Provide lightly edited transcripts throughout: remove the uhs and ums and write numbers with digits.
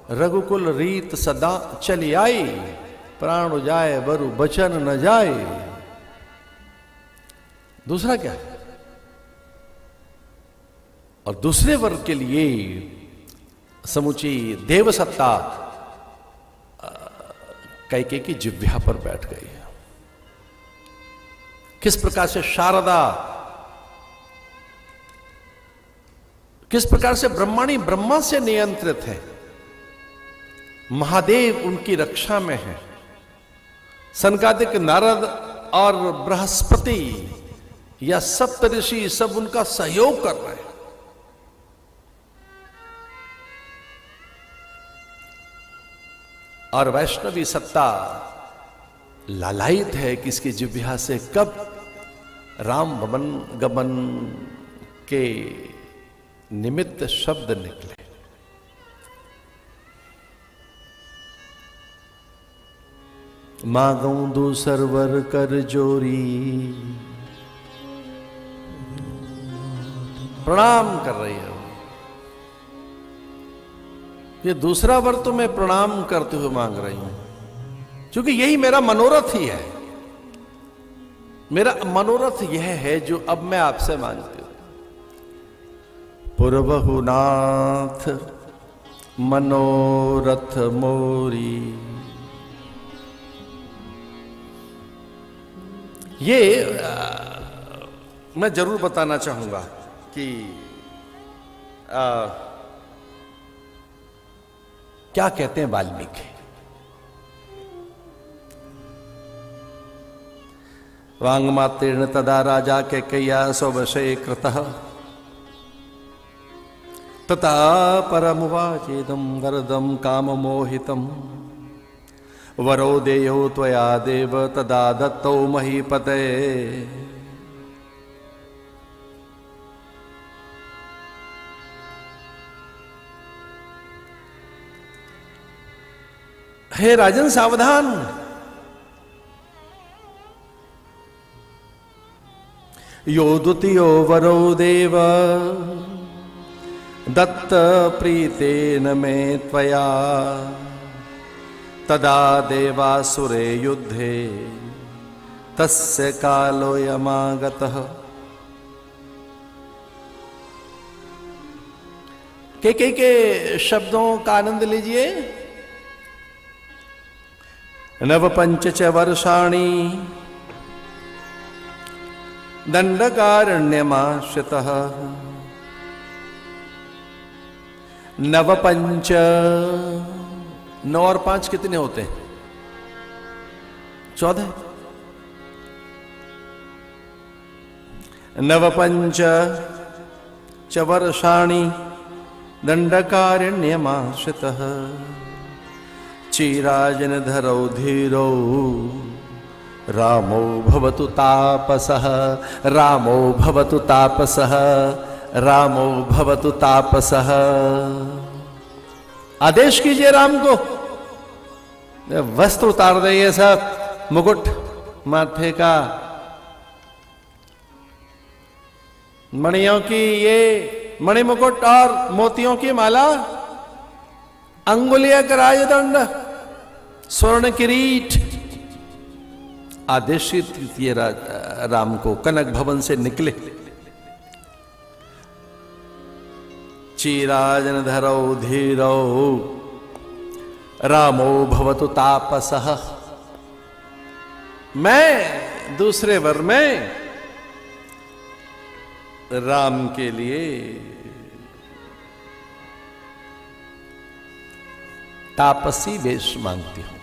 रघुकुल रीत सदा चली आई, प्राण जाए बरु बचन न जाए। दूसरा क्या है? और दूसरे वर्ग के लिए समुची देव सत्ता कैकेयी की जिह्वा पर बैठ गई है। किस प्रकार से शारदा, किस प्रकार से ब्रह्माणी ब्रह्मा से नियंत्रित है, महादेव उनकी रक्षा में है, सनकादिक नारद और बृहस्पति या सप्तऋषि सब उनका सहयोग कर रहे हैं। और वैष्णवी सत्ता लालायित है कि इसकी जिह्वा से कब राम भवन गमन के निमित्त शब्द निकले। मांगू दूसर वर कर जोरी, प्रणाम कर रही है। ये दूसरा वर तो मैं प्रणाम करते हुए मांग रही हूं, क्योंकि यही मेरा मनोरथ ही है। मेरा मनोरथ यह है जो अब मैं आपसे मांगती हूं। पुरबहुनाथ मनोरथ मोरी। ये मैं जरूर बताना चाहूंगा कि क्या कहते हैं वाल्मीकि। वांगमात्रेण तदा राजा कैकेय्या स्ववशे कृतः, तथा परमुवाचेदं वरदं काममोहितं, वरो देयो त्वया देव तदा दत्तो महीपते। हे राजन सावधान, यो द्वितीयो वरो देव दत्त प्रीतेन मे त्वया, तदा देवासुरे युद्धे तस्य कालोऽयमागतः। कैकेयी के शब्दों का आनंद लीजिए। नवपंच च वर्षाणि दंडकारण्यमाश्रितः। नवपंच, 9 और 5 कितने होते हैं? 14। नवपंच च वर्षाणि दंडकारण्यमाश्रितः, चिराजनधरौ धीरौ रामो भवतु तापसः। रामो भवतु तापसः, रामो भवतु तापसः। आदेश कीजिए राम को, वस्त्र उतार दे, ये सब मुकुट माथे का, मणियों की ये मणि मुकुट और मोतियों की माला, अंगुलिया का राजदंड, स्वर्ण किरीट। आदेशित किए राम को। कनक भवन से निकले। चिराजन धरौ धीरौ रामो भवतु तापसः। मैं दूसरे वर में राम के लिए तापसी वेश मांगती हूं।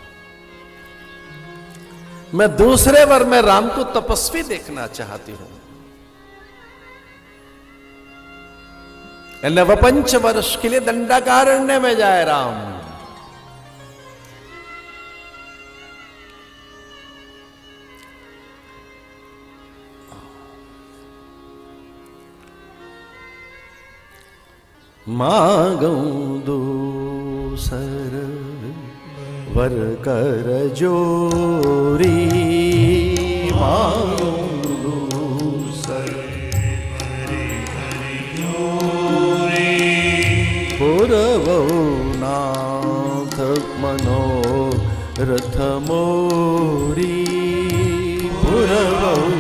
मैं दूसरे वर में राम को तपस्वी देखना चाहती हूं। नवपंच वर्ष के लिए दंडकारण्य में जाए राम। मांगू दूसर वर कर जोरी। मांगू दूसर वर कर जोरी। पुरवनाथ मनोरथ मोरी पुरवहु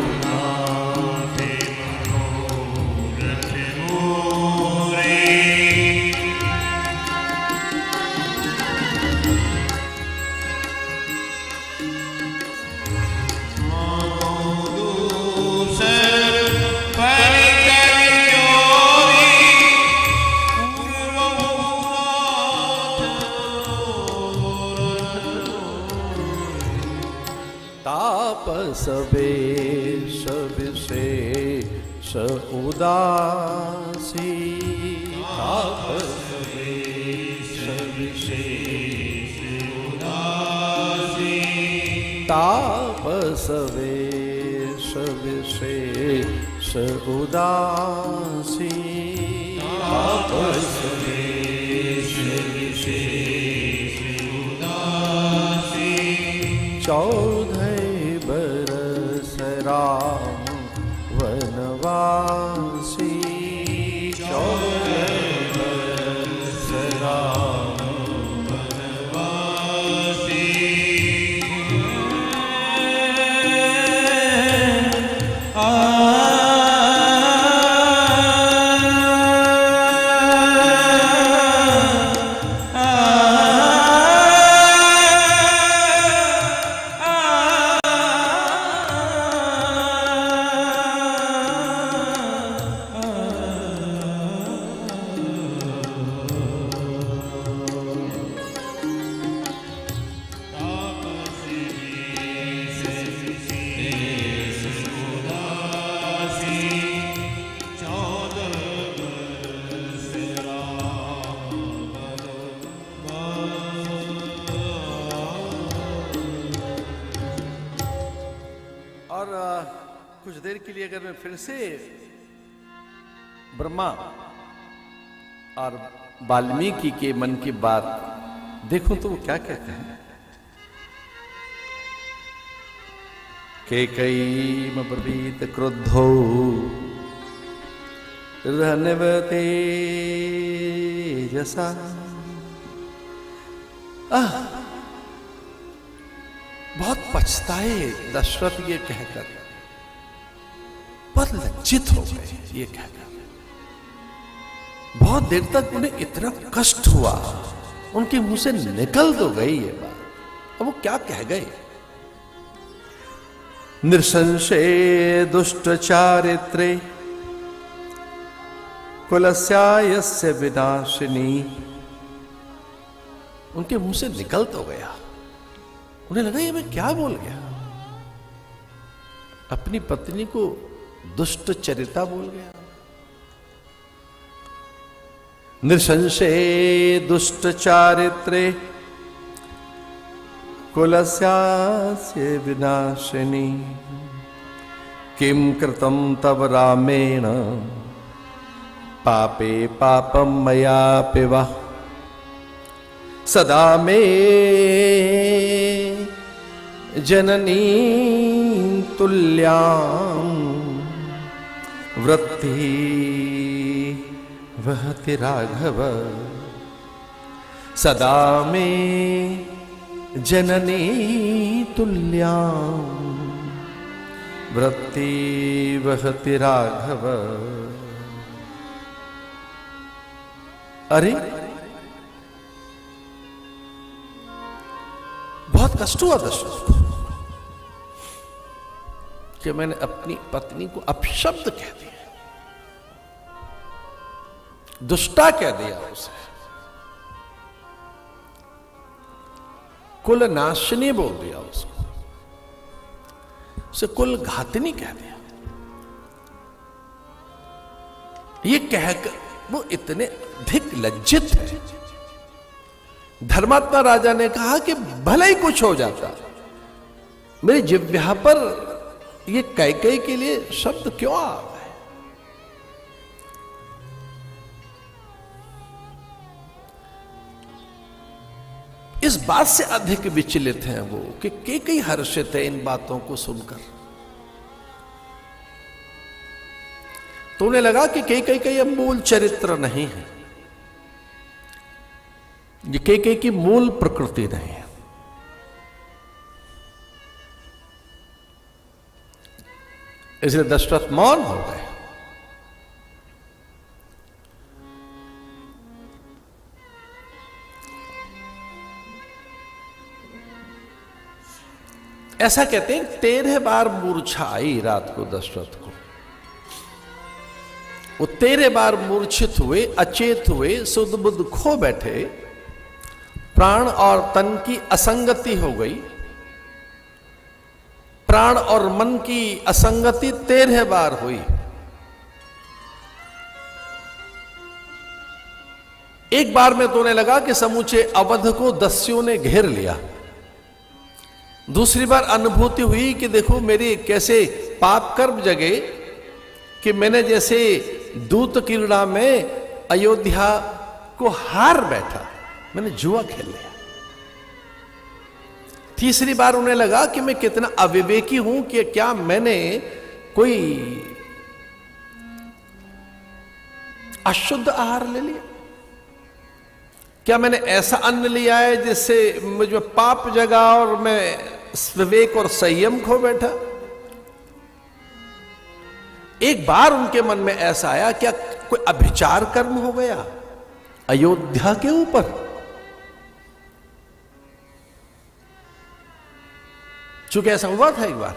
तापस वेश विशेष उदासी तापस वेश विशेष उदासी तापस वेश विशेष उदासी तापस वेश विशेष उदासी 14 बरस राम वनवासी 14 बरस राम वनवासी कुछ देर के लिए अगर मैं फिर से ब्रह्मा और वाल्मीकि के मन की बात देखूं तो वो क्या कहते हैं। कैकेयी ब्रवीत क्रुद्धो धन्यवते जसा बहुत पछताए दशरथ ये कहकर, बहुत लज्जित हो गए ये कहकर। बहुत देर तक उन्हें इतना कष्ट हुआ, उनके मुंह से निकल तो गई ये बात, अब वो क्या कह गए। नृशंसे दुष्ट चारित्रे कुलस्यायस्य विनाशिनी, उनके मुंह से निकल तो गया। उन्हें लगा ये मैं क्या बोल गया, अपनी पत्नी को दुष्ट चरिता बोल गया। नृशंसे दुष्ट चारित्रे कुलस्यास्य विनाशिनी, किं कृतं तव रामेण पापे पापं मयापि वा, सदा मे जननी तुल्यां वृत्ति वहति राघव, सदा मे जननी तुल्यां वृत्ति वहति राघव। अरे बहुत कष्ट हुआ दशरथ को कि मैंने अपनी पत्नी को अपशब्द कह दिया, दुष्टा कह दिया, उसे कुल नाशनी बोल दिया, उसको उसे कुल घातनी कह दिया। ये कहकर वो इतने अधिक लज्जित है। धर्मात्मा राजा ने कहा कि भले ही कुछ हो जाता, मेरी जिह्वा पर ये कैकेयी के लिए शब्द क्यों आ रहा है। इस बात से अधिक विचलित हैं वो कि कैकेयी हर्षित है इन बातों को सुनकर। तो उन्हें लगा कि कैकेयी का ये मूल चरित्र नहीं है, ये केकई की मूल प्रकृति नहीं है। इसलिए दशरथ मौन हो गए। ऐसा कहते हैं 13 बार मूर्छा आई रात को दशरथ को। वो 13 बार मूर्छित हुए, अचेत हुए, सुध बुध खो बैठे, प्राण और तन की असंगति हो गई। प्राण और मन की असंगति 13 बार हुई। एक बार में तो उन्हें लगा कि समूचे अवध को दस्युओं ने घेर लिया। दूसरी बार अनुभूति हुई कि देखो मेरी कैसे पाप कर्म जगे कि मैंने जैसे दूत क्रीड़ा में अयोध्या को हार बैठा, मैंने जुआ खेल लिया। तीसरी बार उन्हें लगा कि मैं कितना अविवेकी हूं कि क्या मैंने कोई अशुद्ध आहार ले लिया, क्या मैंने ऐसा अन्न लिया है जिससे मुझे पाप जगा और मैं विवेक और संयम खो बैठा। एक बार उनके मन में ऐसा आया, क्या कोई अभिचार कर्म हो गया अयोध्या के ऊपर। चूंकि ऐसा हुआ था एक बार,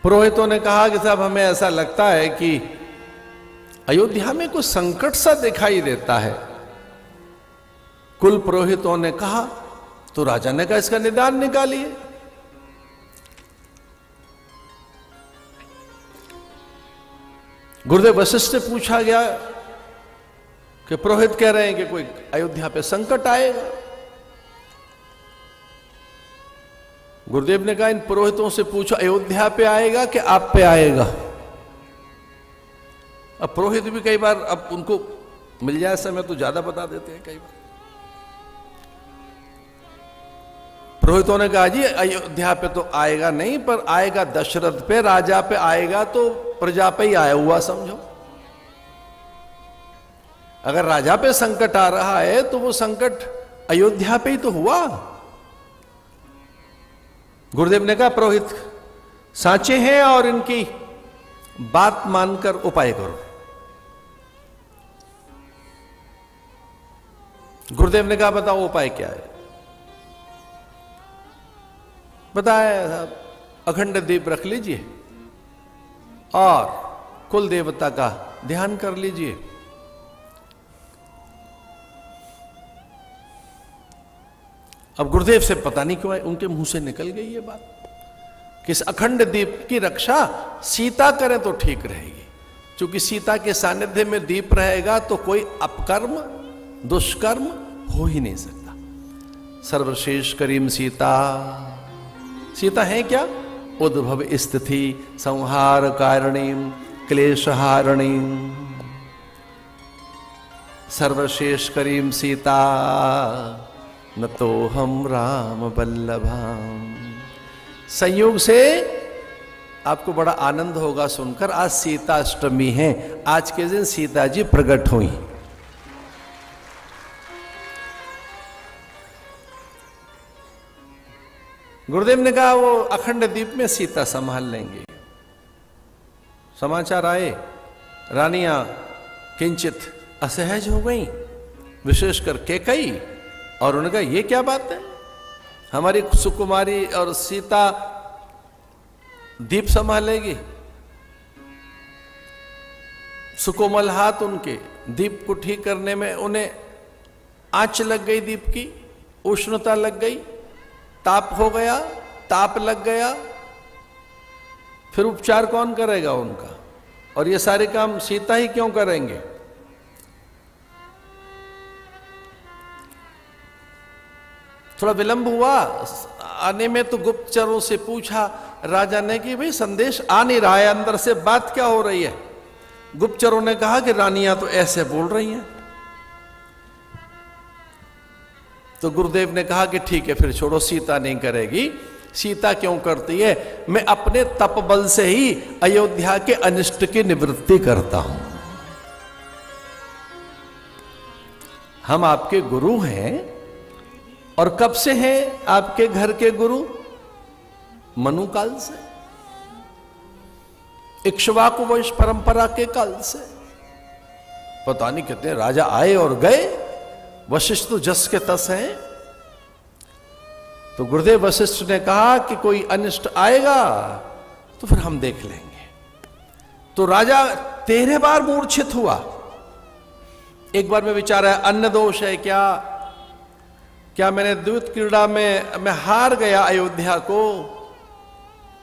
पुरोहितों ने कहा कि साहब हमें ऐसा लगता है कि अयोध्या में कुछ संकट सा दिखाई देता है। कुल पुरोहितों ने कहा, तो राजा ने कहा इसका निदान निकालिए। गुरुदेव वशिष्ठ से पूछा गया कि पुरोहित कह रहे हैं कि कोई अयोध्या पे संकट आएगा। गुरुदेव ने कहा इन पुरोहितों से पूछो अयोध्या पे आएगा कि आप पे आएगा। अब पुरोहित भी कई बार अब उनको मिल जाए समय तो ज्यादा बता देते हैं। कई बार पुरोहितों ने कहा जी अयोध्या पे तो आएगा नहीं, पर आएगा दशरथ पे, राजा पे आएगा तो प्रजा पे ही आया हुआ समझो। अगर राजा पे संकट आ रहा है तो वो संकट अयोध्या पे ही तो हुआ। गुरुदेव ने कहा पुरोहित साचे हैं और इनकी बात मानकर उपाय करो। गुरुदेव ने कहा बताओ उपाय क्या है। बताया साहब अखंड दीप रख लीजिए और कुल देवता का ध्यान कर लीजिए। अब गुरुदेव से पता नहीं क्यों उनके मुंह से निकल गई ये बात कि इस अखंड दीप की रक्षा सीता करें तो ठीक रहेगी। क्योंकि सीता के सानिध्य में दीप रहेगा तो कोई अपकर्म दुष्कर्म हो ही नहीं सकता। सर्वश्रेष्ठ करीम सीता, सीता है क्या? उद्भव स्थिति संहार कारणीम क्लेशहारणीम। सर्वश्रेष्ठ करीम सीता न तो हम राम वल्लभाम। संयोग से आपको बड़ा आनंद होगा सुनकर, आज सीता अष्टमी है। आज के दिन सीता जी प्रकट हुई। गुरुदेव ने कहा वो अखंड दीप में सीता संभाल लेंगे। समाचार आए, रानियां किंचित असहज हो गई, विशेषकर कैकई, और उन्होंने कहा ये क्या बात है, हमारी सुकुमारी और सीता दीप संभालेगी। सुकोमल हाथ उनके दीप को ठीक करने में, उन्हें आंच लग गई, दीप की उष्णता लग गई, ताप हो गया, ताप लग गया, फिर उपचार कौन करेगा उनका? और ये सारे काम सीता ही क्यों करेंगे? थोड़ा विलंब हुआ आने में, तो गुप्तचरों से पूछा राजा ने कि भाई संदेश आ नहीं रहा है, अंदर से बात क्या हो रही है? गुप्तचरों ने कहा कि रानियां तो ऐसे बोल रही हैं। तो गुरुदेव ने कहा कि ठीक है फिर छोड़ो, सीता नहीं करेगी। सीता क्यों करती है? मैं अपने तप बल से ही अयोध्या के अनिष्ट की निवृत्ति करता हूं। हम आपके गुरु हैं। और कब से हैं आपके घर के गुरु? मनु काल से, इक्ष्वाकु वंश परंपरा के काल से। पता नहीं कितने राजा आए और गए, वशिष्ठ तो जस के तस हैं। तो गुरुदेव वशिष्ठ ने कहा कि कोई अनिष्ट आएगा तो फिर हम देख लेंगे। तो राजा 13 बार मूर्छित हुआ। एक बार में विचारा अन्न दोष है क्या मैंने द्यूत क्रीड़ा में मैं हार गया अयोध्या को?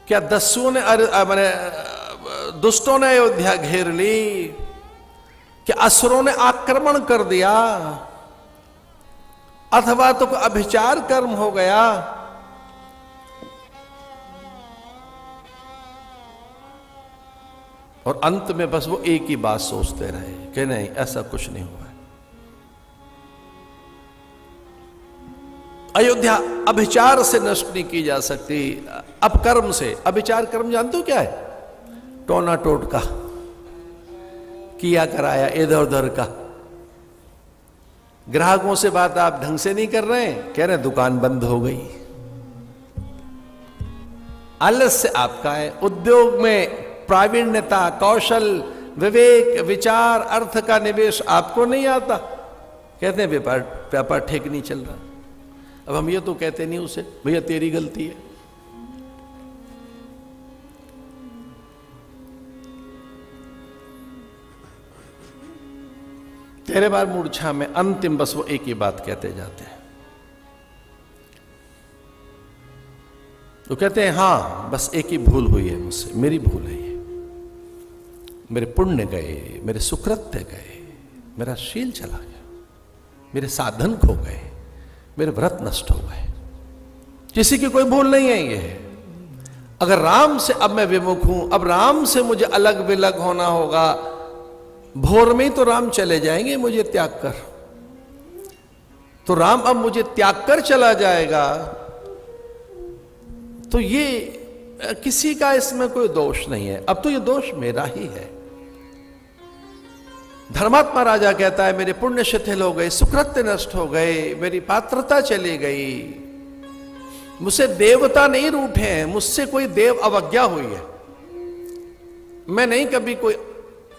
क्या दस्युओं ने मैंने दुष्टों ने अयोध्या घेर ली? क्या असुरों ने आक्रमण कर दिया? अथवा तो कोई अभिचार कर्म हो गया? और अंत में बस वो एक ही बात सोचते रहे कि नहीं, ऐसा कुछ नहीं हुआ। अयोध्या अभिचार से नष्ट नहीं की जा सकती, अपकर्म से। अभिचार कर्म जानते हो क्या है? टोना टोटका किया कराया इधर उधर का। ग्राहकों से बात आप ढंग से नहीं कर रहे हैं, कह रहे हैं दुकान बंद हो गई। आलस्य आपका है। उद्योग में प्रावीण्यता, कौशल, विवेक, विचार, अर्थ का निवेश आपको नहीं आता। कहते हैं व्यापार ठीक नहीं चल रहा। अब हम ये तो कहते नहीं उसे, भैया तेरी गलती है। तेरे बार मूर्छा में अंतिम बस वो एक ही बात कहते जाते हैं। तो कहते हैं हाँ, बस एक ही भूल हुई है मुझसे, मेरी भूल है ये। मेरे पुण्य गए, मेरे सुकृत्य गए, मेरा शील चला गया, मेरे साधन खो गए, मेरे व्रत नष्ट हो गए। किसी की कोई भूल नहीं है ये। अगर राम से अब मैं विमुख हूं, अब राम से मुझे अलग विलग होना होगा। भोर में ही तो राम चले जाएंगे मुझे त्याग कर। तो राम अब मुझे त्याग कर चला जाएगा, तो ये किसी का इसमें कोई दोष नहीं है। अब तो ये दोष मेरा ही है। धर्मात्मा राजा कहता है मेरे पुण्य शिथिल हो गए, सुकृत्य नष्ट हो गए, मेरी पात्रता चली गई, मुझसे देवता नहीं रूठे हैं, मुझसे कोई देव अवज्ञा हुई है। मैं नहीं कभी कोई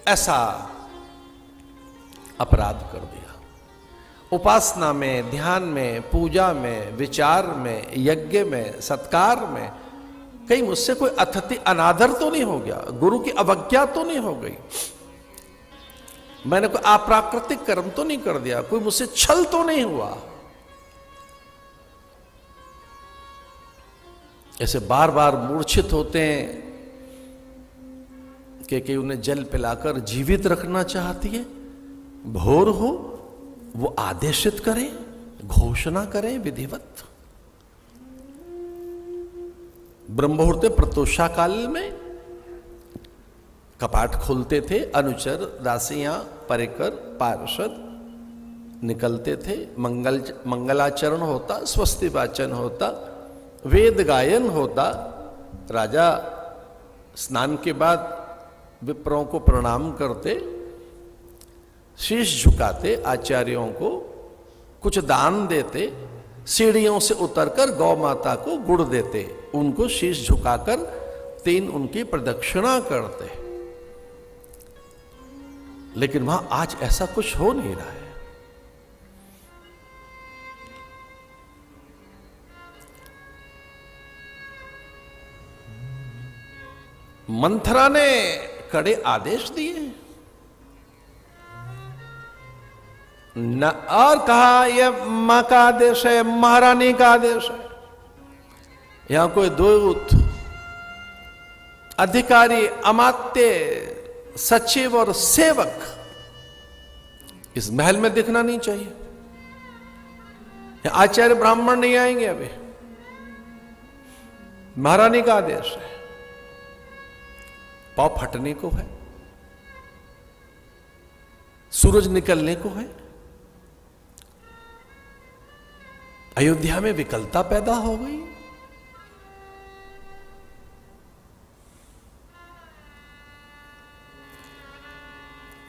ऐसा अपराध कर दिया। उपासना में, ध्यान में, पूजा में, विचार में, यज्ञ में, सत्कार में कहीं मुझसे कोई अतिथि अनादर तो नहीं हो गया, गुरु की अवज्ञा तो नहीं हो गई, मैंने कोई अप्राकृतिक कर्म तो नहीं कर दिया, कोई मुझसे छल तो नहीं हुआ। ऐसे बार बार मूर्छित होते हैं कि उन्हें जल पिलाकर जीवित रखना चाहती है। भोर हो वो आदेशित करें, घोषणा करें विधिवत। ब्रह्ममुहूर्त प्रतोषा काल में कपाट खोलते थे, अनुचर, दासियां, परिकर, पार्षद निकलते थे, मंगलाचरण होता, स्वस्ति वाचन होता, वेद गायन होता। राजा स्नान के बाद विप्रों को प्रणाम करते, शीश झुकाते, आचार्यों को कुछ दान देते, सीढ़ियों से उतरकर गौ माता को गुड़ देते, उनको शीश झुकाकर 3 उनकी प्रदक्षिणा करते। लेकिन वहां आज ऐसा कुछ हो नहीं रहा है। मंथरा ने कड़े आदेश दिए न, और कहा यह मां का आदेश है, महारानी का आदेश है। यहां कोई दूत, अधिकारी, अमात्य, सचिव और सेवक इस महल में दिखना नहीं चाहिए। आचार्य ब्राह्मण नहीं आएंगे अभी। महारानी का आदेश है, पांव फटने को है, सूरज निकलने को है। अयोध्या में विकलता पैदा हो गई।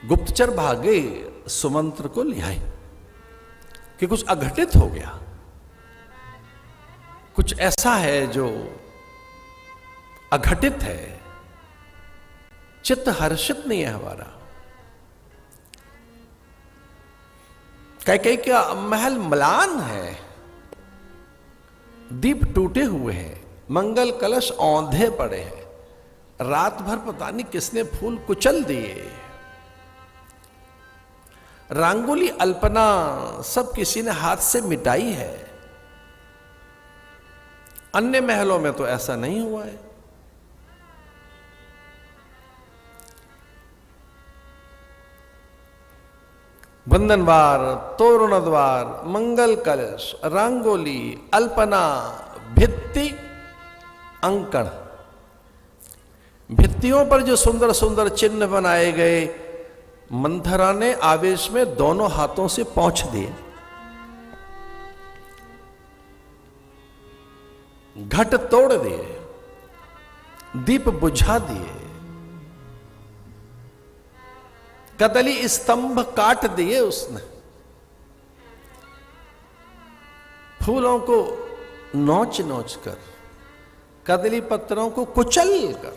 गुप्तचर भागे, सुमंत्र को ले आए। कि कुछ अघटित हो गया, कुछ ऐसा है जो अघटित है, चित्त हर्षित नहीं है हमारा। कैकेयी का महल म्लान है, दीप टूटे हुए हैं, मंगल कलश औंधे पड़े हैं, रात भर पता नहीं किसने फूल कुचल दिए, रंगोली अल्पना सब किसी ने हाथ से मिटाई है। अन्य महलों में तो ऐसा नहीं हुआ है। बंधनवार, तोरण द्वार, मंगल कलश, रंगोली, अल्पना, भित्ति, अंकण, भित्तियों पर जो सुंदर सुंदर चिन्ह बनाए गए, मंथरा ने आवेश में दोनों हाथों से पोंछ दिए। घट तोड़ दिए, दीप बुझा दिए, कदली स्तंभ काट दिए उसने, फूलों को नोच नोच कर, कदली पत्रों को कुचल कर,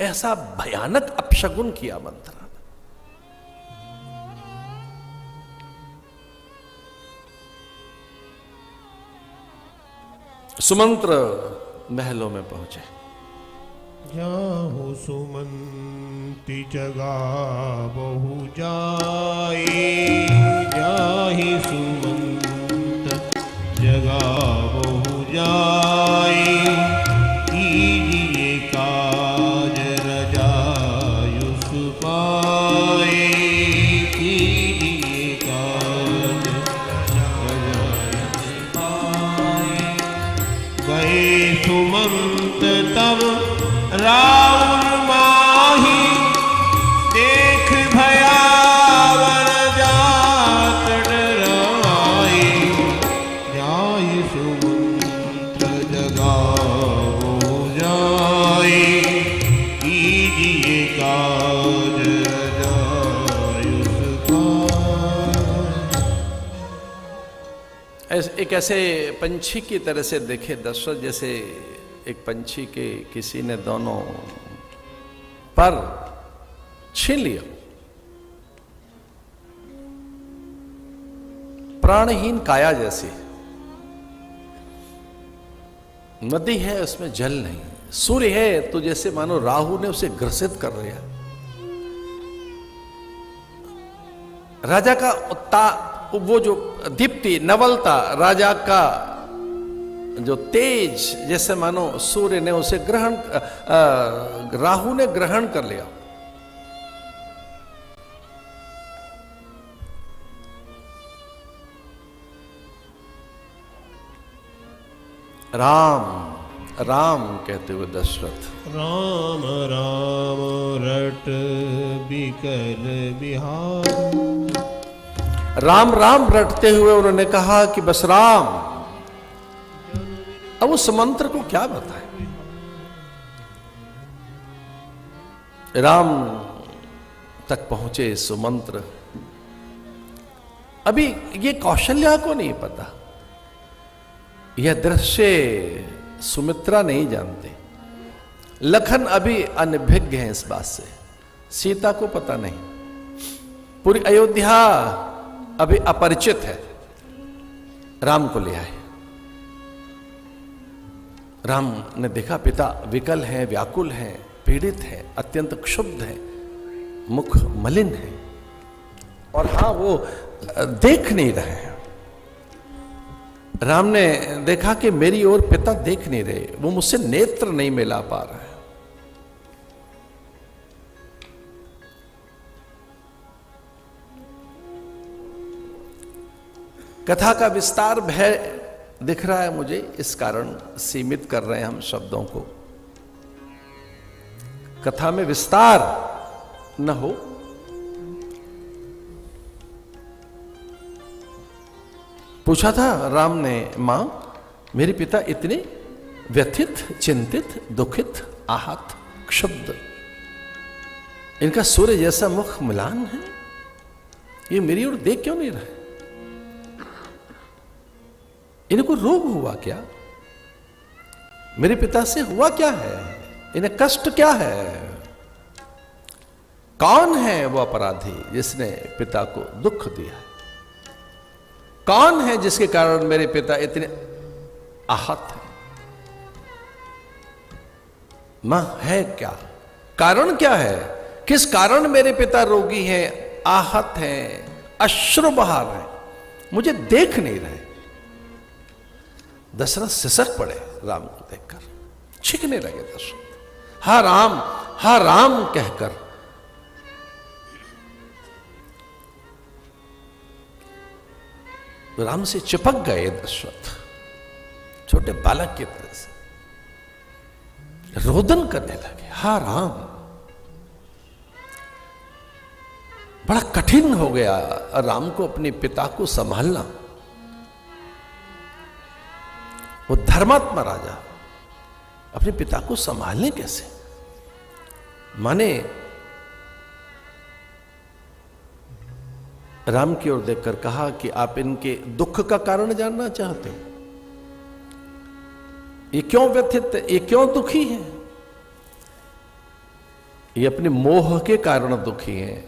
ऐसा भयानक अपशगुन किया मंथरा ने। सुमंत्र महलों में पहुंचे। जाहु सुमंति जगा बहु जाए, जाहि सुमंत जगा बहु जाए, कीजिए काज रजायुष पाए, कीजिए काज रजायुष पाए। गए सुमंत तब राउर माही, देख भयावर जात डराए, जाय सुमंत्र जगाओ जाए, कीजिए काज रजायुष पाए। एक ऐसे पंछी की तरह से देखे दशरथ, जैसे एक पंछी के किसी ने दोनों पर छीन लिया, प्राणहीन काया जैसी। नदी है उसमें जल नहीं, सूर्य है तो जैसे मानो राहु ने उसे ग्रसित कर लिया। राजा का वो जो दीप्ति नवलता, राजा का जो तेज, जैसे मानो सूर्य ने उसे राहु ने ग्रहण कर लिया। राम राम कहते हुए दशरथ राम राम रट बिकल बिहार, राम राम रटते हुए उन्होंने कहा कि बस राम। अब उस मंत्र को क्या बताएं? राम तक पहुंचे सुमंत्र। अभी ये कौशल्या को नहीं पता, यह दृश्य सुमित्रा नहीं जानते, लखन अभी अनभिज्ञ हैं इस बात से, सीता को पता नहीं, पूरी अयोध्या अभी अपरिचित है। राम को ले आए। राम ने देखा पिता विकल हैं, व्याकुल हैं, पीड़ित हैं, अत्यंत क्षुब्ध हैं, मुख मलिन है, और हां वो देख नहीं रहे हैं। राम ने देखा कि मेरी ओर पिता देख नहीं रहे, वो मुझसे नेत्र नहीं मिला पा रहे हैं। कथा का विस्तार भय दिख रहा है मुझे, इस कारण सीमित कर रहे हैं हम शब्दों को। कथा में विस्तार न हो, पूछा था राम ने, मां मेरे पिता इतने व्यथित, चिंतित, दुखित, आहत, क्षुब्ध, इनका सूर्य जैसा मुख म्लान है, ये मेरी ओर देख क्यों नहीं रहे? इनको रोग हुआ क्या? मेरे पिता से हुआ क्या है? इन्हें कष्ट क्या है? कौन है वो अपराधी जिसने पिता को दुख दिया? कौन है जिसके कारण मेरे पिता इतने आहत हैं? मां है क्या? कारण क्या है? किस कारण मेरे पिता रोगी हैं, आहत हैं, अश्रु बहा रहे हैं, मुझे देख नहीं रहे? दशरथ सिसक पड़े राम को देखकर, चीखने लगे दशरथ, हा राम कहकर। राम से चिपक गए दशरथ, छोटे बालक की तरह से रोदन करने लगे, हा राम। बड़ा कठिन हो गया राम को अपने पिता को संभालना। वो धर्मात्मा राजा अपने पिता को संभालने कैसे? माने राम की ओर देखकर कहा कि आप इनके दुख का कारण जानना चाहते हो? ये क्यों व्यथित है, ये क्यों दुखी है? ये अपने मोह के कारण दुखी है।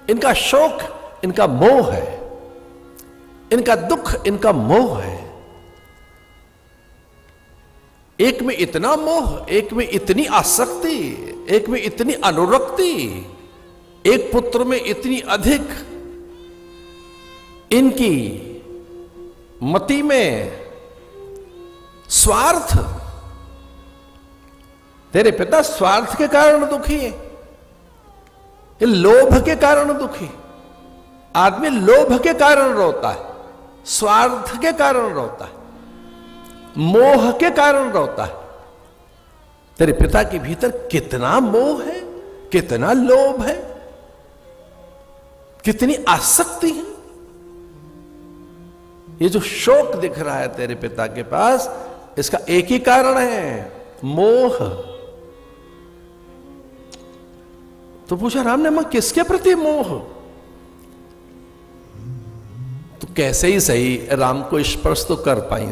इनका शोक इनका मोह है, इनका दुख इनका मोह है। एक में इतना मोह, एक में इतनी आसक्ति, एक में इतनी अनुरक्ति, एक पुत्र में इतनी अधिक इनकी मति में स्वार्थ। तेरे पिता स्वार्थ के कारण दुखी है, ये लोभ के कारण दुखी। आदमी लोभ के कारण रोता है, स्वार्थ के कारण रोता है, मोह के कारण रोता है। तेरे पिता के भीतर कितना मोह है, कितना लोभ है, कितनी आसक्ति है। ये जो शोक दिख रहा है तेरे पिता के पास, इसका एक ही कारण है, मोह। तो पूछा राम ने, मां किसके प्रति मोह? तो कैसे ही सही राम को स्पर्श तो कर पाई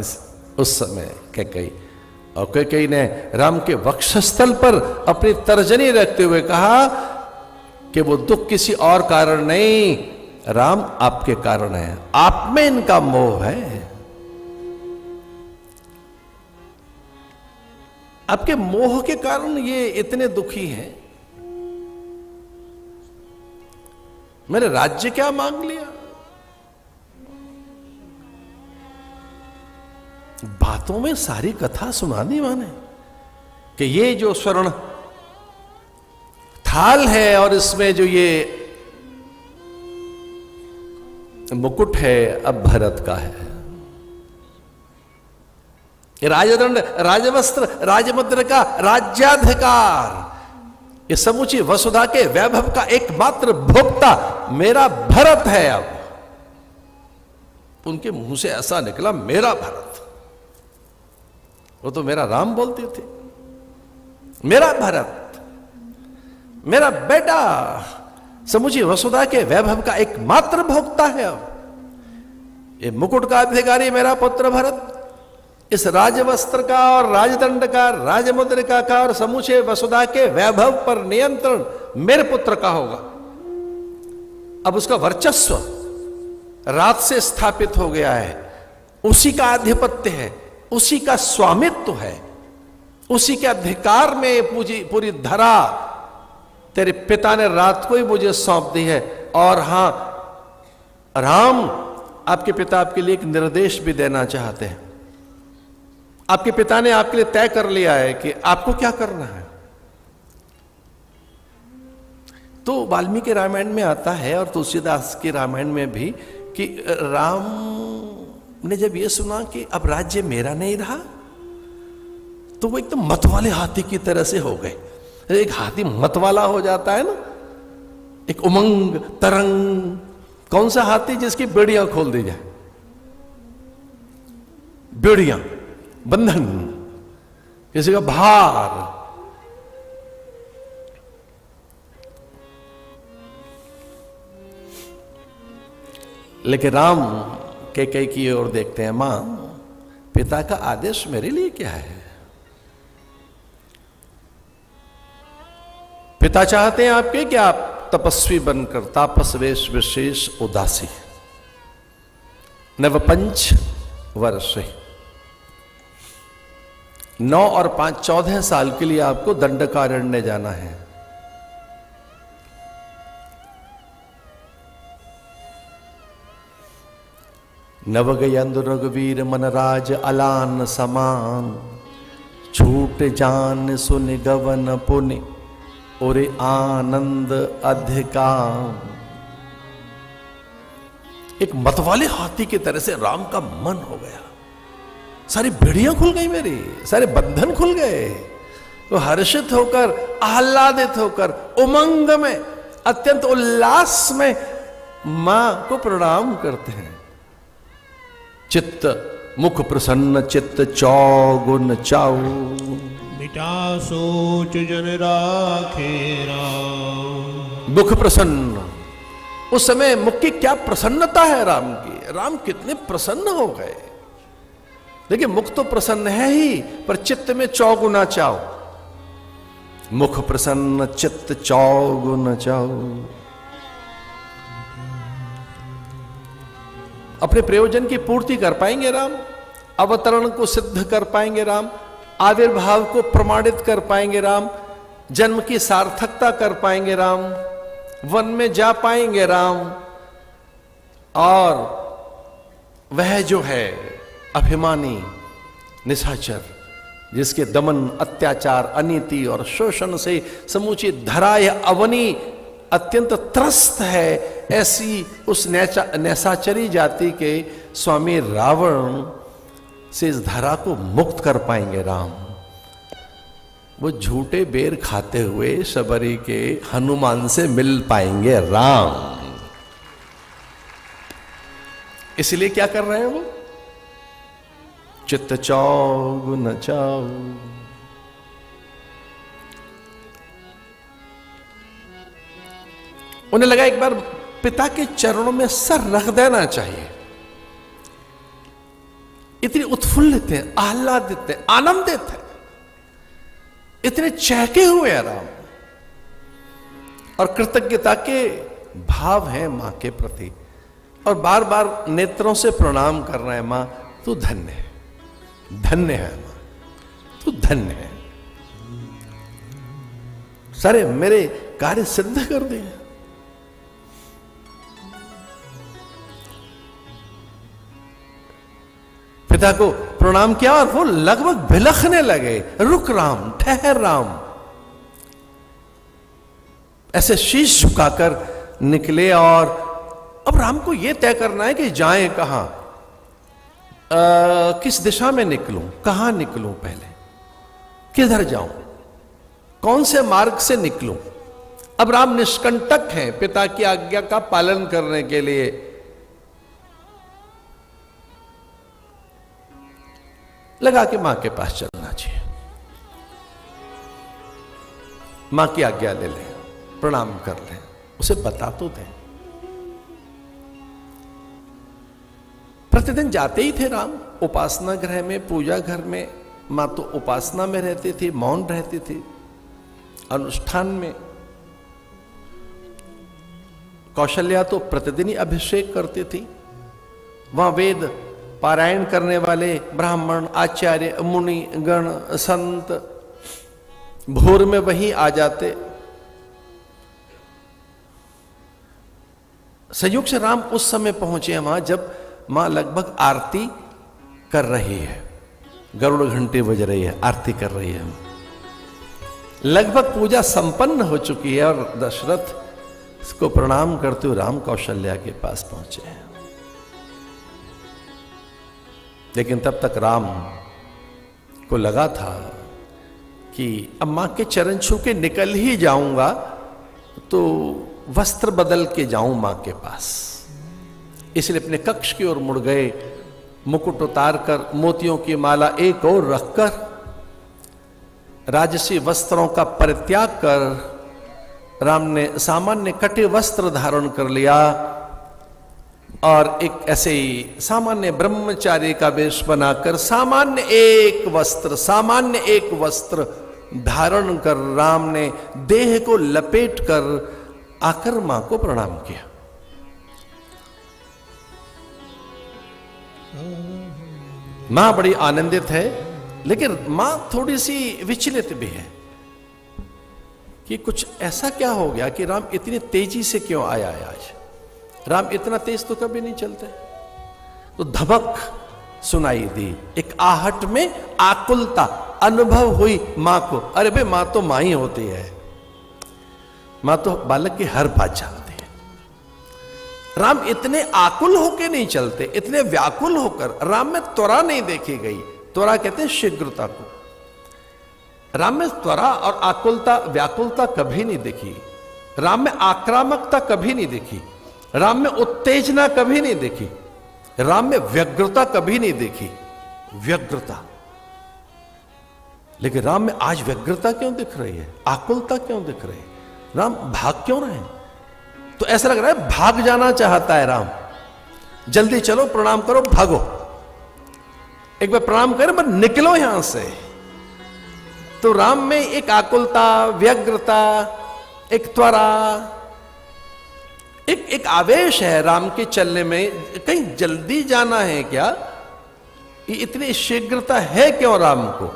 उस समय कैकेयी। और कैकेयी ने राम के वक्षस्थल पर अपनी तर्जनी रखते हुए कहा कि वो दुख किसी और कारण नहीं, राम आपके कारण है, आप में इनका मोह है। आपके मोह के कारण ये इतने दुखी हैं। मैंने राज्य क्या मांग लिया? बातों में सारी कथा सुना दी माने कि ये जो स्वर्ण थाल है और इसमें जो ये मुकुट है अब भरत का है। राजदंड, राजवस्त्र, राजमुद्र का राज्याधिकार, ये समूची वसुधा के वैभव का एकमात्र भोक्ता मेरा भरत है। अब उनके मुंह से ऐसा निकला, मेरा भरत। वो तो मेरा राम बोलते थे, मेरा भरत, मेरा बेटा समूची वसुधा के वैभव का एकमात्र भोक्ता है। अब ये मुकुट का अधिकारी मेरा पुत्र भरत, इस राजवस्त्र का और राजदंड का, राजमुद्रिका का और समूचे वसुधा के वैभव पर नियंत्रण मेरे पुत्र का होगा। अब उसका वर्चस्व रात से स्थापित हो गया है, उसी का आधिपत्य है, उसी का स्वामित्व है, उसी के अधिकार में पूरी धरा तेरे पिता ने रात को ही मुझे सौंप दी है। और हां राम, आपके पिता आपके लिए एक निर्देश भी देना चाहते हैं। आपके पिता ने आपके लिए तय कर लिया है कि आपको क्या करना है। तो वाल्मीकि रामायण में आता है और तुलसीदास के रामायण में भी कि राम ने जब यह सुना कि अब राज्य मेरा नहीं रहा, तो वो एकदम मत वाले हाथी की तरह से हो गए। एक हाथी मत वाला हो जाता है ना, एक उमंग तरंग। कौन सा हाथी जिसकी बेड़ियां खोल दी जाए, बेड़ियां, बंधन, किसी का भार। लेकिन राम कैकेयी की ओर देखते हैं, मां पिता का आदेश मेरे लिए क्या है? पिता चाहते हैं आपके कि आप तपस्वी बनकर तापस वेश विशेष उदासी नवपंच वर्ष 9 और 5 14 साल के लिए आपको दंडकारण्य जाना है। नवगयंद रघुवीर मनराज अलान समान, छूट जान सुन गवन पुनि और आनंद अधिकार। एक मतवाले हाथी की तरह से राम का मन हो गया, सारी बेड़ियां खुल गई मेरी, सारे बंधन खुल गए। तो हर्षित होकर, आह्लादित होकर, उमंग में, अत्यंत उल्लास में मां को प्रणाम करते हैं। चित्त मुख प्रसन्न चित्त चौगुन चाऊ, मिटा सोच जन राखे राम। मुख प्रसन्न, उस समय मुख की क्या प्रसन्नता है राम की। राम कितने प्रसन्न हो गए। देखिए मुख तो प्रसन्न है ही, पर चित्त में चौगुना चाओ। मुख प्रसन्न चित्त चौगुना चाओ। अपने प्रयोजन की पूर्ति कर पाएंगे राम, अवतरण को सिद्ध कर पाएंगे राम, आविर्भाव को प्रमाणित कर पाएंगे राम, जन्म की सार्थकता कर पाएंगे राम, वन में जा पाएंगे राम। और वह जो है अभिमानी निशाचर, जिसके दमन अत्याचार अनीति और शोषण से समूची धरा या अवनी अत्यंत त्रस्त है, ऐसी उस निशाचरी जाति के स्वामी रावण से इस धरा को मुक्त कर पाएंगे राम। वो झूठे बेर खाते हुए शबरी के हनुमान से मिल पाएंगे राम। इसलिए क्या कर रहे हैं वो? चित्त चौगुन चाओ। उन्हें लगा एक बार पिता के चरणों में सर रख देना चाहिए। इतनी उत्फुल्लित है, आह्लादित है, आनंदित है, इतने चहके हुए हैं राम, और कृतज्ञता के भाव हैं मां के प्रति, और बार बार नेत्रों से प्रणाम कर रहे हैं। मां तू धन्य है, धन्य है मां, तू धन्य है, सारे मेरे कार्य सिद्ध कर दिए। पिता को प्रणाम किया और वो लगभग बिलखने लगे। रुक राम, ठहर राम। ऐसे शीश झुकाकर निकले, और अब राम को यह तय करना है कि जाएं कहां, किस दिशा में निकलूं, कहां निकलूं, पहले किधर जाऊं, कौन से मार्ग से निकलूं। अब राम निष्कंटक हैं पिता की आज्ञा का पालन करने के लिए। लगा कि मां के पास चलना चाहिए, मां की आज्ञा ले लें, प्रणाम कर लें, उसे बता तो दें। प्रतिदिन जाते ही थे राम उपासना गृह में, पूजा घर में। मां तो उपासना में रहती थी, मौन रहती थी, अनुष्ठान में। कौशल्या तो प्रतिदिन ही अभिषेक करती थी। वहां वेद पारायण करने वाले ब्राह्मण, आचार्य, मुनि गण, संत भोर में वहीं आ जाते। संयोग से राम उस समय पहुंचे वहां जब मां लगभग आरती कर रही है, गरुड़ घंटी बज रही है, आरती कर रही है। लगभग पूजा संपन्न हो चुकी है, और दशरथ को प्रणाम करते हुए राम कौशल्या के पास पहुंचे हैं। लेकिन तब तक राम को लगा था कि अब मां के चरण छू के निकल ही जाऊंगा तो वस्त्र बदल के जाऊं मां के पास। इसलिए अपने कक्ष की ओर मुड़ गए, मुकुट उतार कर मोतियों की माला एक और रखकर राजसी वस्त्रों का परित्याग कर राम ने सामान्य कटे वस्त्र धारण कर लिया और एक ऐसे ही सामान्य ब्रह्मचारी का वेश बनाकर सामान्य एक वस्त्र धारण कर राम ने देह को लपेट कर आकर मां को प्रणाम किया। मां बड़ी आनंदित है, लेकिन मां थोड़ी सी विचलित भी है कि कुछ ऐसा क्या हो गया कि राम इतनी तेजी से क्यों आया है आज। राम इतना तेज तो कभी नहीं चलते। तो धमक सुनाई दी, एक आहट में आकुलता अनुभव हुई मां को। अरे भाई, मां तो मां ही होती है, मां तो बालक की हर बात जानती है। राम इतने आकुल होकर नहीं चलते, इतने व्याकुल होकर। राम में त्वरा नहीं देखी गई। त्वरा कहते हैं शीघ्रता को। राम में त्वरा और आकुलता व्याकुलता कभी नहीं देखी। राम में आक्रामकता कभी नहीं देखी। राम में उत्तेजना कभी नहीं देखी। राम में व्यग्रता कभी नहीं देखी। व्यग्रता। लेकिन राम में आज व्यग्रता क्यों दिख रही है, आकुलता क्यों दिख रही है? राम भाग क्यों रहे हैं? तो ऐसा लग रहा है भाग जाना चाहता है राम। जल्दी चलो, प्रणाम करो, भागो। एक बार प्रणाम करें, पर निकलो यहां से। तो राम में एक आकुलता, व्यग्रता, एक त्वरा, एक आवेश है राम के चलने में। कहीं जल्दी जाना है क्या? ये इतनी शीघ्रता है क्यों राम को?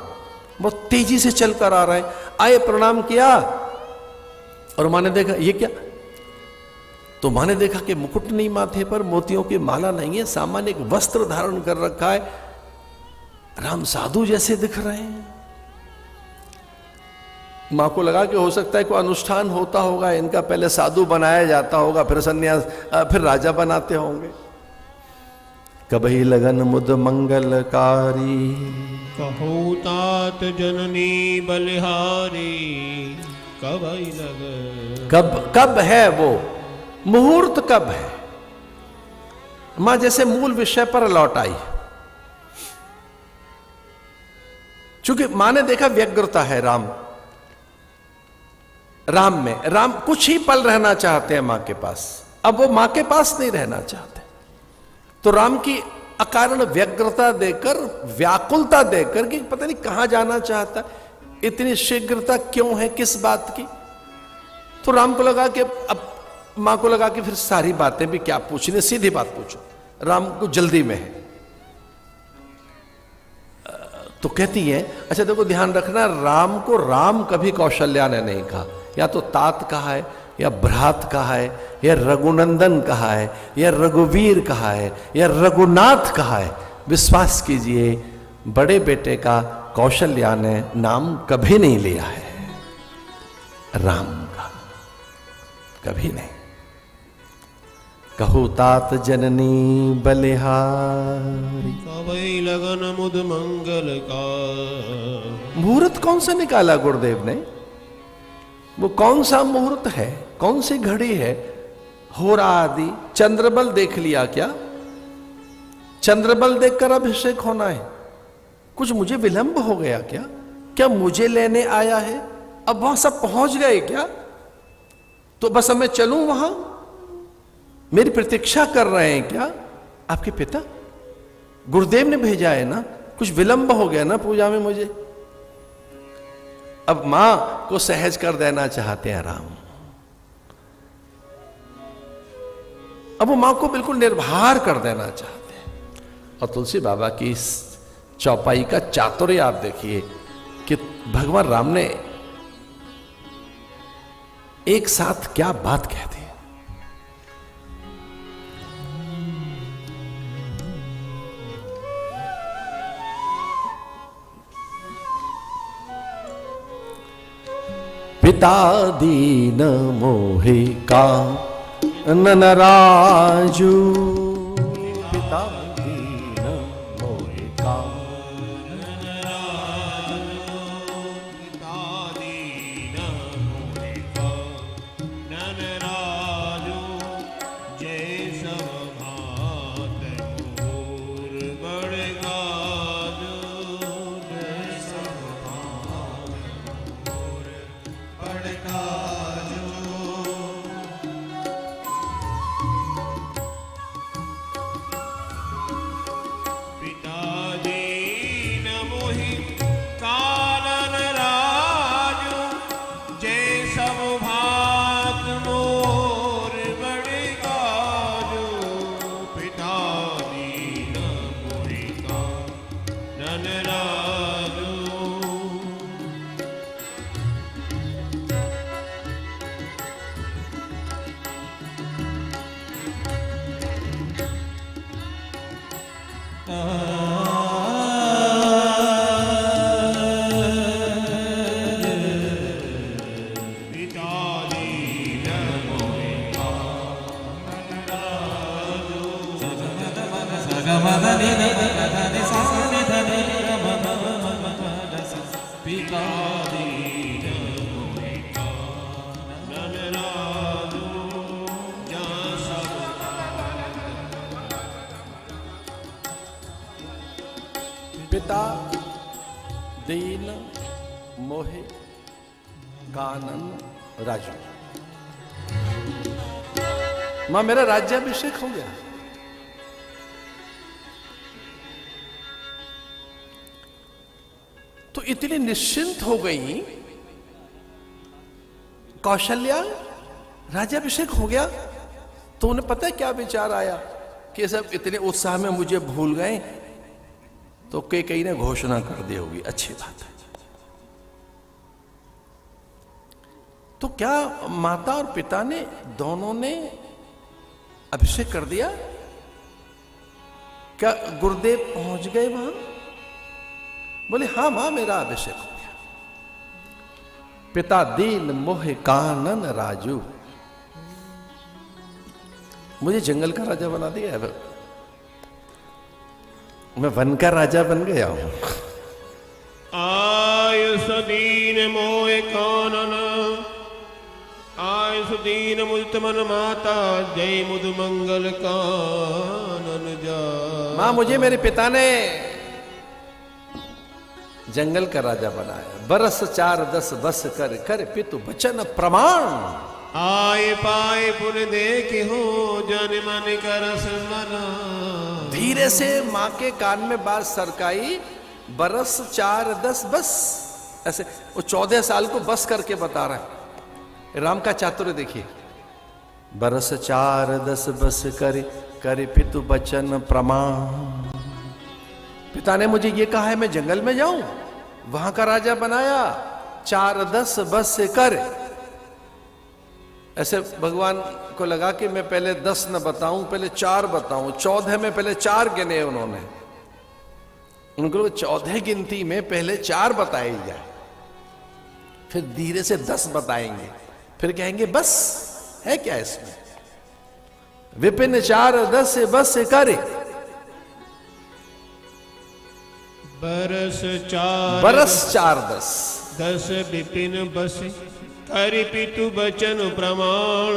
बहुत तेजी से चलकर आ रहे हैं। आए, प्रणाम किया, और मां ने देखा ये क्या? तो मां ने देखा कि मुकुट नहीं माथे पर, मोतियों की माला नहीं है, सामान्य एक वस्त्र धारण कर रखा है। राम साधु जैसे दिख रहे हैं। मां को लगा कि हो सकता है कोई अनुष्ठान होता होगा, इनका पहले साधु बनाया जाता होगा, फिर सन्यास, फिर राजा बनाते होंगे। कबही लगन मुद मंगलकारी, कहो तात जननी बलिहारी। कबही लगन, कब है वो मुहूर्त, कब है? मां जैसे मूल विषय पर लौट आई। चूंकि मां ने देखा व्यग्रता है राम में। राम कुछ ही पल रहना चाहते हैं मां के पास, अब वो मां के पास नहीं रहना चाहते। तो राम की अकारण व्यग्रता देकर, व्याकुलता देकर कि पता नहीं कहां जाना चाहता, इतनी शीघ्रता क्यों है, किस बात की। तो राम को लगा कि अब मां को लगा कि फिर सारी बातें भी क्या पूछने, सीधी बात पूछो। राम को जल्दी में है। तो कहती है, अच्छा देखो, ध्यान रखना, राम को राम कभी कौशल्या ने नहीं कहा। या तो तात कहा है, या भ्रात कहा है, या रघुनंदन कहा है, या रघुवीर कहा है, या रघुनाथ कहा है। विश्वास कीजिए, बड़े बेटे का कौशल्या ने नाम कभी नहीं लिया है, राम का कभी नहीं। कहो तात जननी बलिहारी, कबही लगन मुद मंगल का। मुहूर्त कौन सा निकाला गुरुदेव ने? वो कौन सा मुहूर्त है, कौन सी घड़ी है? होरा आदि चंद्रबल देख लिया क्या? चंद्रबल देखकर अभिषेक होना है? कुछ मुझे विलंब हो गया क्या? क्या मुझे लेने आया है? अब वहां सब पहुंच गए क्या? तो बस अब मैं चलूं वहां? मेरी प्रतीक्षा कर रहे हैं क्या आपके पिता? गुरुदेव ने भेजा है ना, कुछ विलंब हो गया ना पूजा में मुझे। अब मां को सहज कर देना चाहते हैं राम। अब वो मां को बिल्कुल निर्भर कर देना चाहते हैं। और तुलसी बाबा की इस चौपाई का चातुर्य आप देखिए कि भगवान राम ने एक साथ क्या बात कह दी। पिता दीन मोहे का ननराजू, पिता दीन मोहे का पिता दीन मोहे कानन राजू। मां मेरा राज्याभिषेक हो गया। तो इतनी निश्चिंत हो गई कौशल्या, राज्याभिषेक हो गया। तो उन्हें पता है क्या विचार आया कि सब इतने उत्साह में मुझे भूल गए। तो कई ने घोषणा कर दी होगी, अच्छी बात है। तो क्या माता और पिता ने दोनों ने अभिषेक कर दिया? क्या गुरुदेव पहुंच गए वहां? बोले हाँ मां, मेरा अभिषेक हो गया। पिता दीन मोहे कानन राजू। मुझे जंगल का राजा बना दिया है, मैं वन का राजा बन गया हूं। आयुष दीन मोहे कानन, आयुष दीन मुद मन माता, जय मुद मंगल कानन जा। मां, मुझे मेरे पिता ने जंगल का राजा बनाया। बरस 4 10 बस कर कर पितु बचन प्रमाण। आए पाए पुन देखे हो, जन मन कर स्मरण। धीरे से मां के कान में बात सरकाई, बरस 4 10 बस। ऐसे वो 14 साल को बस करके बता रहा है। राम का चातुर्य देखिए। बरस 4 10 बस कर पितु बचन प्रमाण। पिता ने मुझे ये कहा है मैं जंगल में जाऊं, वहां का राजा बनाया। 4 10 बस कर। ऐसे भगवान को लगा कि मैं पहले 10 न बताऊं, पहले 4 बताऊं। 14 में पहले 4 गिने उन्होंने। उनको 14 गिनती में पहले 4 बताई जाए, फिर धीरे से 10 बताएंगे, फिर कहेंगे बस है क्या इसमें। विपिन 4 10 बस करे। बरस 4 10 विपिन बस करि पितु बचन प्रमाण।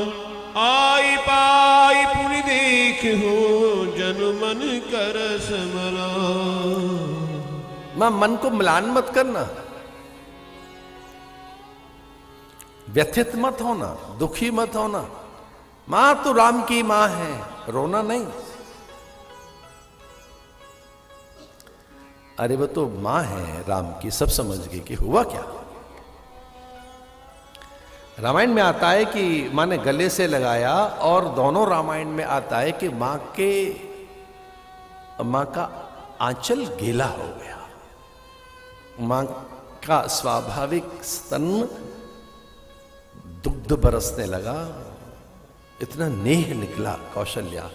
आई पाई पुनि देख हो, जन मन कर स्मरण। मां, मन को म्लान मत करना, व्यथित मत होना, दुखी मत होना। मां तो राम की मां है, रोना नहीं। अरे वो तो मां है राम की, सब समझ गई कि हुआ क्या। रामायण में आता है कि मां ने गले से लगाया, और दोनों रामायण में आता है कि मां का आंचल गीला हो गया। मां का स्वाभाविक स्तन दुग्ध बरसने लगा, इतना नेह निकला कौशल्या।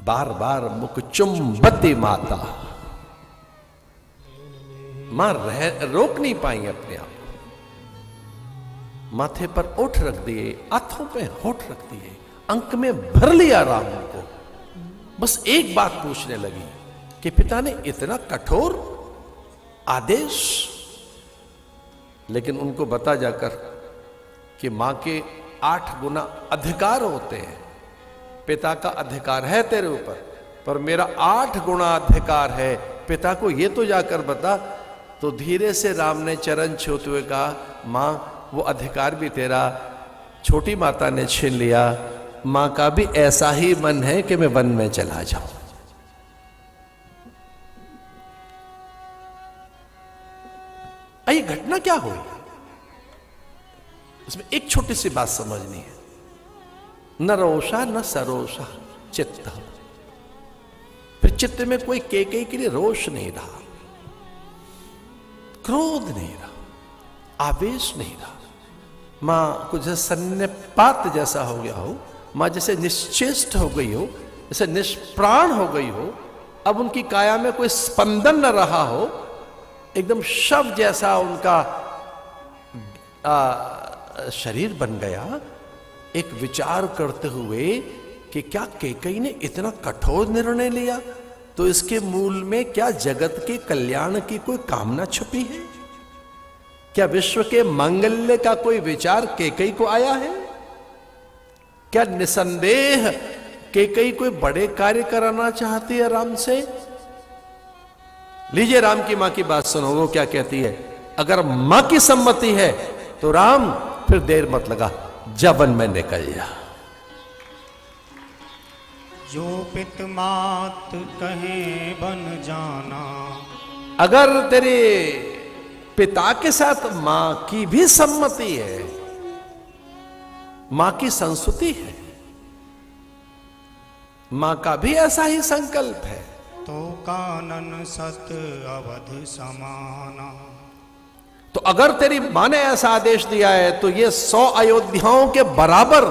बार बार मुख चुंबती माता। मां रोक नहीं पाई अपने आप। माथे पर ओठ रख दिए, हाथों पे होठ रख दिए, अंक में भर लिया राम को। बस एक बात पूछने लगी कि पिता ने इतना कठोर आदेश। लेकिन उनको बता जाकर कि मां के 8 गुना अधिकार होते हैं। पिता का अधिकार है तेरे ऊपर, पर मेरा 8 गुना अधिकार है। पिता को ये तो जाकर बता। तो धीरे से राम ने चरण छूते हुए कहा, मां वो अधिकार भी तेरा छोटी माता ने छीन लिया। मां का भी ऐसा ही मन है कि मैं वन में चला जाऊं। ये घटना क्या हुई, इसमें एक छोटी सी बात समझनी है। न रोषा न सरोषा चित्त। फिर चित्त में कोई केकई के लिए रोष नहीं रहा, क्रोध नहीं रहा, आवेश नहीं रहा। मां कुछ सन्निपात जैसा हो गया हो, मां जैसे निश्चेष्ट हो गई हो, जैसे निष्प्राण हो गई हो, अब उनकी काया में कोई स्पंदन न रहा हो, एकदम शव जैसा उनका शरीर बन गया। एक विचार करते हुए कि क्या कैकेयी ने इतना कठोर निर्णय लिया, तो इसके मूल में क्या जगत के कल्याण की कोई कामना छुपी है? क्या विश्व के मंगल्य का कोई विचार कैकेयी को आया है? क्या निसंदेह कैकेयी कोई बड़े कार्य कराना चाहती है राम से? लीजिए राम की मां की बात सुनो, वो क्या कहती है। अगर मां की सम्मति है तो राम फिर देर मत लगा, जा वन में निकल जा। जो पित मात कहे बन जाना। अगर तेरे पिता के साथ मां की भी सम्मति है, मां की संस्तुति है, मां का भी ऐसा ही संकल्प है, तो कानन सत अवध समाना। तो अगर तेरी मां ने ऐसा आदेश दिया है तो ये 100 अयोध्याओं के बराबर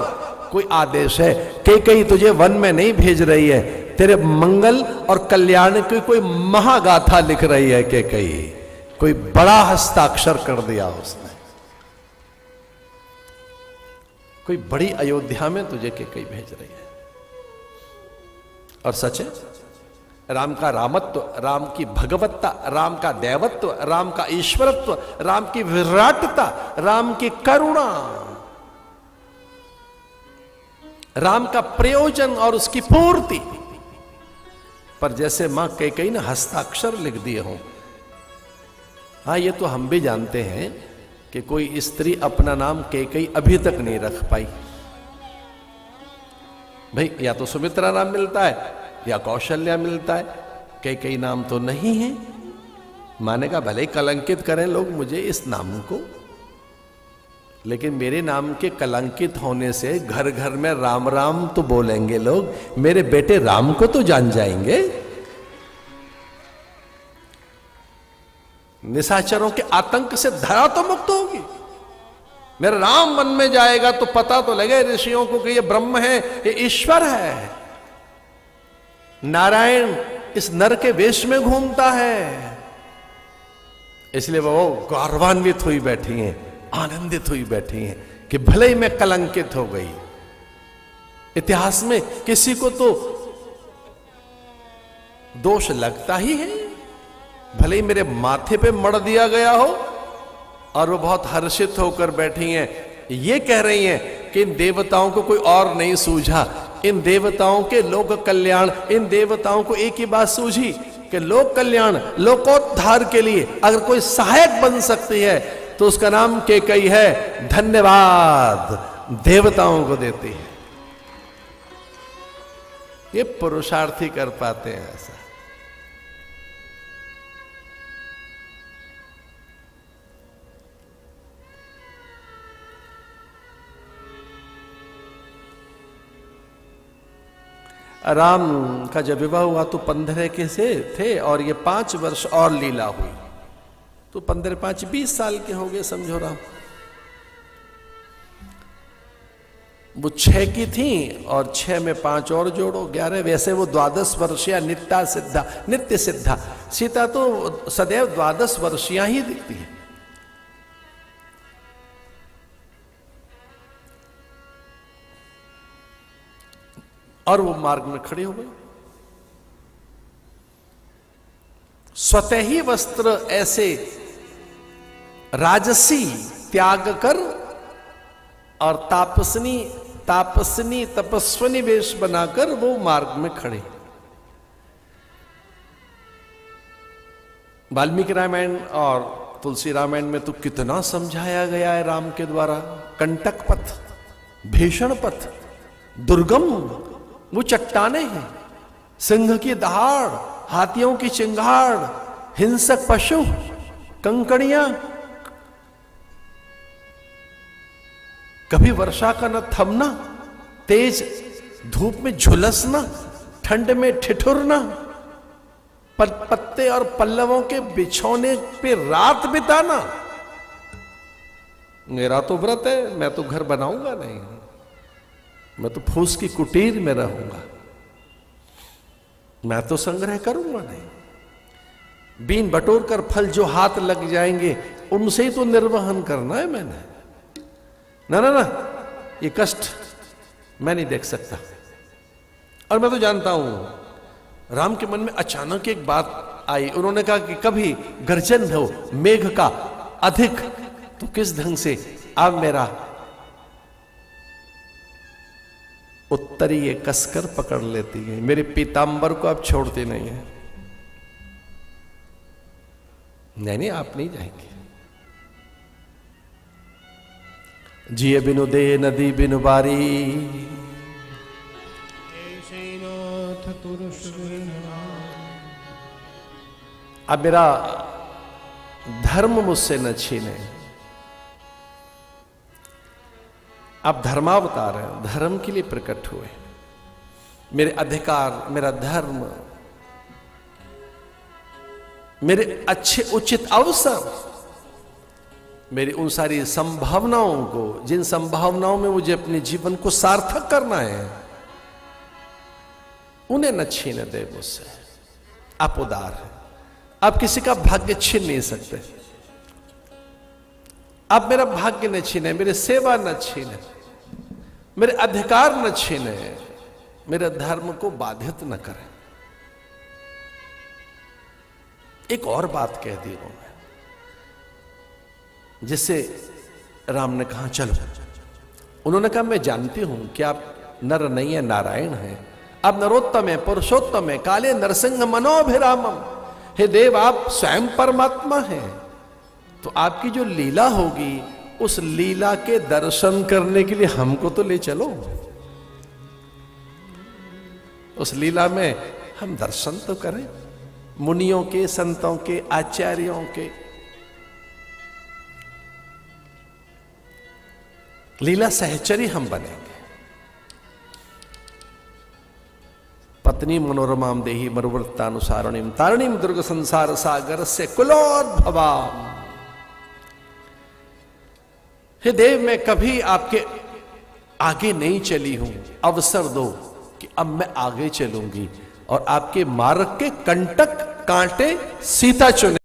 कोई आदेश है। कैकेयी तुझे वन में नहीं भेज रही है, तेरे मंगल और कल्याण की कोई महागाथा लिख रही है। कैकेयी कोई बड़ा हस्ताक्षर कर दिया उसने, कोई बड़ी अयोध्या में तुझे कैकेयी भेज रही है। और सच है, राम का रामत्व, राम की भगवत्ता, राम का दैवत्व, राम का ईश्वरत्व, राम की विराटता, राम की करुणा, राम का प्रयोजन और उसकी पूर्ति पर जैसे मां कैकेयी ने हस्ताक्षर लिख दिए हों। हाँ, ये तो हम भी जानते हैं कि कोई स्त्री अपना नाम कैकेयी अभी तक नहीं रख पाई। भाई या तो सुमित्रा नाम मिलता है या कौशल्या मिलता है, कैकेयी नाम तो नहीं है। माने का भले ही कलंकित करें लोग मुझे इस नाम को, लेकिन मेरे नाम के कलंकित होने से घर घर में राम राम तो बोलेंगे लोग, मेरे बेटे राम को तो जान जाएंगे। निशाचरों के आतंक से धरा तो मुक्त होगी। मेरा राम मन में जाएगा तो पता तो लगे ऋषियों को कि ये ब्रह्म है, ये ईश्वर है। नारायण इस नर के वेश में घूमता है, इसलिए वो गौरवान्वित हुई बैठी हैं, आनंदित हुई बैठी हैं कि भले ही मैं कलंकित हो गई। इतिहास में किसी को तो दोष लगता ही है, भले ही मेरे माथे पे मड़ दिया गया हो, और वो बहुत हर्षित होकर बैठी हैं। ये कह रही हैं कि इन देवताओं को कोई और नहीं सूझा, इन देवताओं के लोक कल्याण, इन देवताओं को एक ही बात सूझी कि लोक कल्याण, लोकोद्धार के लिए अगर कोई सहायक बन सकती है तो उसका नाम कैकेयी है। धन्यवाद देवताओं को देती है। ये पुरुषार्थी कर पाते हैं ऐसा। राम का जब विवाह हुआ तो 15 के से थे, और ये 5 वर्ष और लीला हुई, तो 15 5 20 साल के हो गए समझो राम। वो 6 की थी और 6 में 5 और जोड़ो 11। वैसे वो 12 वर्षीय नित्य सिद्धा। सीता तो सदैव 12 वर्षीय ही दिखती है। और वो मार्ग में खड़ी हो गई। स्वतः ही वस्त्र ऐसे राजसी त्याग कर और तापसनी तपस्वनी वेश बनाकर वो मार्ग में खड़े। वाल्मीकि रामायण और तुलसी रामायण में तो कितना समझाया गया है राम के द्वारा। कंटक पथ, भीषण पथ, दुर्गम वो चट्टाने हैं, सिंह की दहाड़, हाथियों की चिंगाड़, हिंसक पशु, कंकड़ियां, कभी वर्षा का न थमना, तेज धूप में झुलसना, ठंड में ठिठुरना, पत्ते और पल्लवों के बिछौने पे रात बिताना। मेरा तो व्रत है, मैं तो घर बनाऊंगा नहीं, मैं तो फूस की कुटीर में रहूंगा। मैं तो संग्रह करूंगा नहीं। बीन बटोर कर फल जो हाथ लग जाएंगे उनसे ही तो निर्वहन करना है मैंने। ना ना ना, ये कष्ट मैं नहीं देख सकता। और मैं तो जानता हूं राम के मन में अचानक एक बात आई। उन्होंने कहा कि कभी गर्जन हो मेघ का अधिक तो किस ढंग से अब मेरा उत्तरी ये कसकर पकड़ लेती है, मेरे पीतांबर को अब छोड़ती नहीं है। नहीं, आप नहीं जाएंगे। जिए बिनु दे नदी बिनु बारी, नाथ तुरुष अब मेरा धर्म मुझसे न छीने। आप धर्मावतार हैं, धर्म के लिए प्रकट हुए। मेरे अधिकार, मेरा धर्म, मेरे अच्छे उचित अवसर, मेरी उन सारी संभावनाओं को, जिन संभावनाओं में मुझे अपने जीवन को सार्थक करना है, उन्हें न छीने दे मुझसे। आप उदार हैं, आप किसी का भाग्य छीन नहीं सकते। आप मेरा भाग्य न छीने, मेरी सेवा न छीने, मेरे अधिकार न छीने, मेरे धर्म को बाधित न करें। एक और बात कह दी उन्होंने, जिससे राम ने कहा चलो। उन्होंने कहा मैं जानती हूं कि आप नर नहीं है, नारायण है, आप नरोत्तम है, पुरुषोत्तम है, काले नरसिंह मनोभिरामम। हे देव, आप स्वयं परमात्मा हैं, तो आपकी जो लीला होगी उस लीला के दर्शन करने के लिए हमको तो ले चलो। उस लीला में हम दर्शन तो करें, मुनियों के, संतों के, आचार्यों के। लीला सहचरी हम बनेंगे। पत्नी मनोरमाम देही मरुवृत्तानुसारणीम तारणीम दुर्ग संसार सागर से कुलोद्भवाम। हे देव, मैं कभी आपके आगे नहीं चली हूं, अवसर दो कि अब मैं आगे चलूंगी और आपके मार्ग के कंटक कांटे सीता चुने।